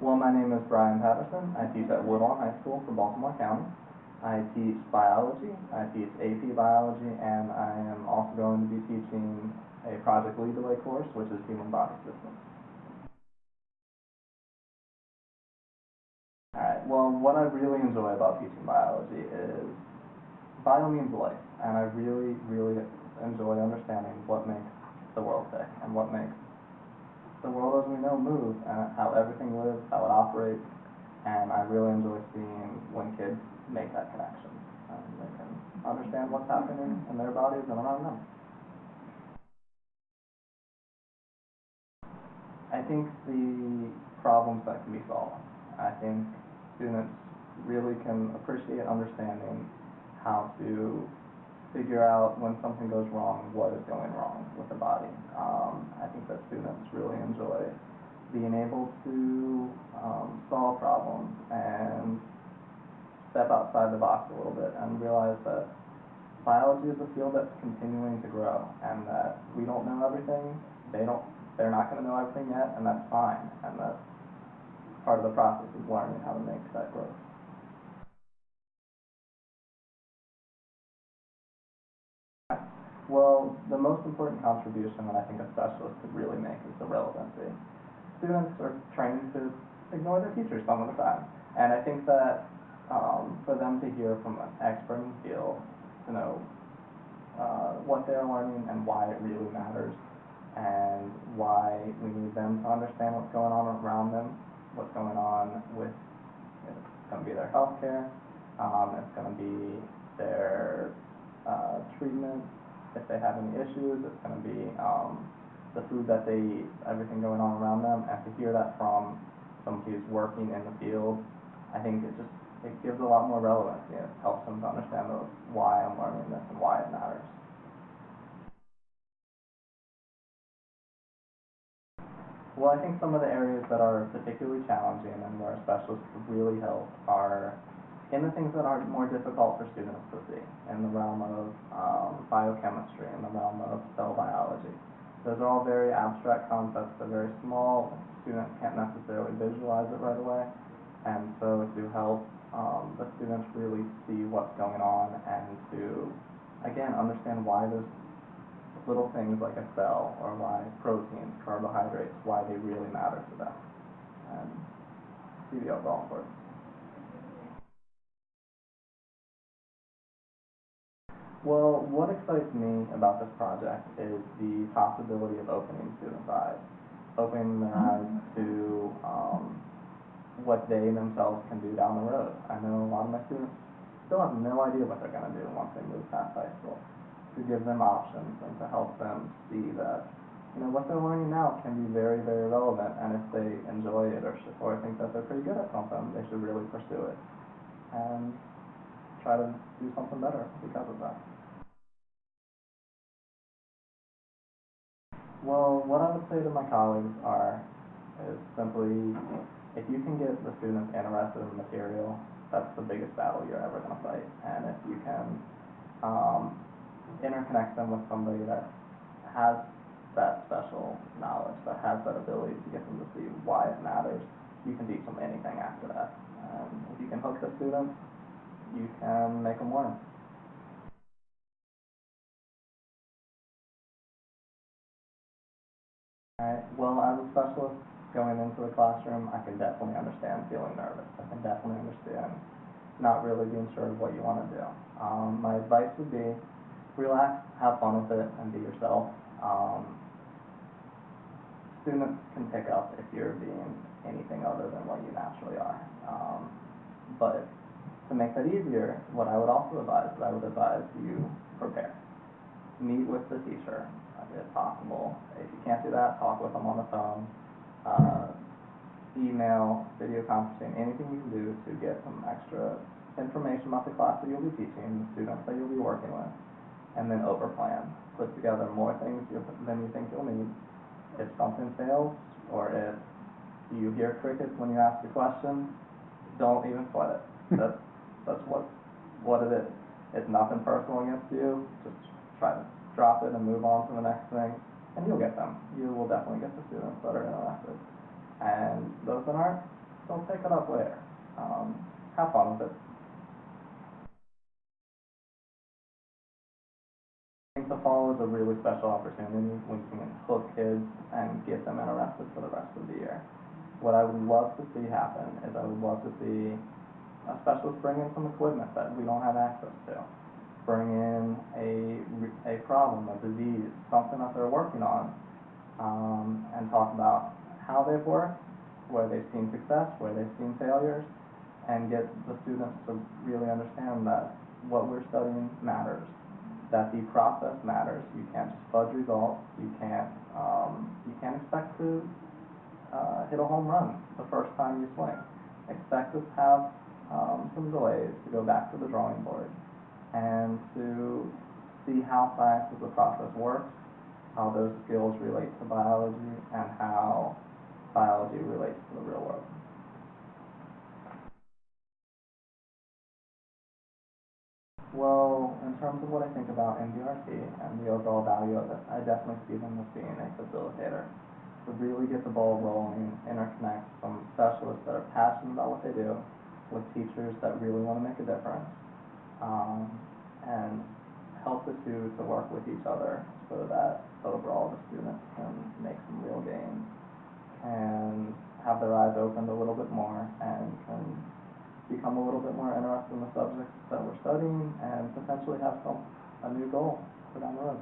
Well, my name is Brian Patterson. I teach at Woodlawn High School for Baltimore County. I teach biology, I teach AP biology, and I am also going to be teaching a Project Lead the Way course, which is Human Body Systems. Alright, well, what I really enjoy about teaching biology is bio means life, and I really, really enjoy understanding what makes the world tick and what makes the world as we know move, and how everything lives, how it operates, and I really enjoy seeing when kids make that connection and they can understand what's happening in their bodies and around them. I think the problems that can be solved. I think students really can appreciate understanding how to figure out when something goes wrong, what is going wrong with the body. I think that students really enjoy being able to solve problems and step outside the box a little bit and realize that biology is a field that's continuing to grow and that we don't know everything, they're not going to know everything yet, and that's fine, and that's part of the process of learning how to make that growth. Well, the most important contribution that I think a specialist could really make is the relevancy. Students are trained to ignore their teachers some of the time, and I think that for them to hear from an expert in the field, to know what they're learning and why it really matters, and why we need them to understand what's going on around them, what's going on with, it's going to be their healthcare, it's going to be their treatment. If they have any issues, it's going to be the food that they eat, everything going on around them, and to hear that from somebody who's working in the field, I think it gives a lot more relevancy. It helps them to understand why I'm learning this and why it matters. Well, I think some of the areas that are particularly challenging and where a specialist could really help are in the things that are more difficult for students to see, in the realm of biochemistry, in the realm of cell biology. Those are all very abstract concepts, they're very small, students can't necessarily visualize it right away, and so to help the students really see what's going on and to, again, understand why those little things like a cell or why proteins, carbohydrates, why they really matter to them, and see the overall importance. Well, what excites me about this project is the possibility of opening students' eyes, opening their eyes to what they themselves can do down the road. I know a lot of my students still have no idea what they're going to do once they move past high school. To give them options and to help them see that, what they're learning now can be very, very relevant, and if they enjoy it or think that they're pretty good at something, they should really pursue it and try to do something better because of that. Well, what I would say to my colleagues is simply, if you can get the students interested in the material, that's the biggest battle you're ever going to fight. And if you can interconnect them with somebody that has that special knowledge, that has that ability to get them to see why it matters, you can teach them anything after that. And if you can hook the students, you can make them learn. Alright, well, as a specialist going into the classroom, I can definitely understand feeling nervous. I can definitely understand not really being sure of what you want to do. My advice would be relax, have fun with it, and be yourself. Students can pick up if you're being anything other than what you naturally are. But to make that easier, what I would also advise is I would advise you prepare. Meet with the teacher if possible. If you can't do that, talk with them on the phone, email, video conferencing, anything you can do to get some extra information about the class that you'll be teaching, the students that you'll be working with, and then overplan. Put together more things than you think you'll need. If something fails, or if you hear crickets when you ask the question, don't even sweat it. That's what it is. It's nothing personal against you. Just try to drop it and move on to the next thing, and you'll get them. You will definitely get the students that are interested. And those that aren't, they'll take it up later. Have fun with it. I think the fall is a really special opportunity when you can hook kids and get them interested for the rest of the year. What I would love to see happen is I would love to see a specialist bring in some equipment that we don't have access to. Bring in a problem, a disease, something that they're working on, and talk about how they've worked, where they've seen success, where they've seen failures, and get the students to really understand that what we're studying matters, that the process matters. You can't just fudge results. You can't expect to hit a home run the first time you swing. Expect to have some delays, to go back to the drawing board, and to see how science as a process works, how those skills relate to biology, and how biology relates to the real world. Well, in terms of what I think about MDRT and the overall value of it, I definitely see them as being a facilitator to really get the ball rolling, interconnect some specialists that are passionate about what they do with teachers that really want to make a difference, and help the two to work with each other so that overall the students can make some real gains and have their eyes opened a little bit more and can become a little bit more interested in the subjects that we're studying and potentially have a new goal for down the road.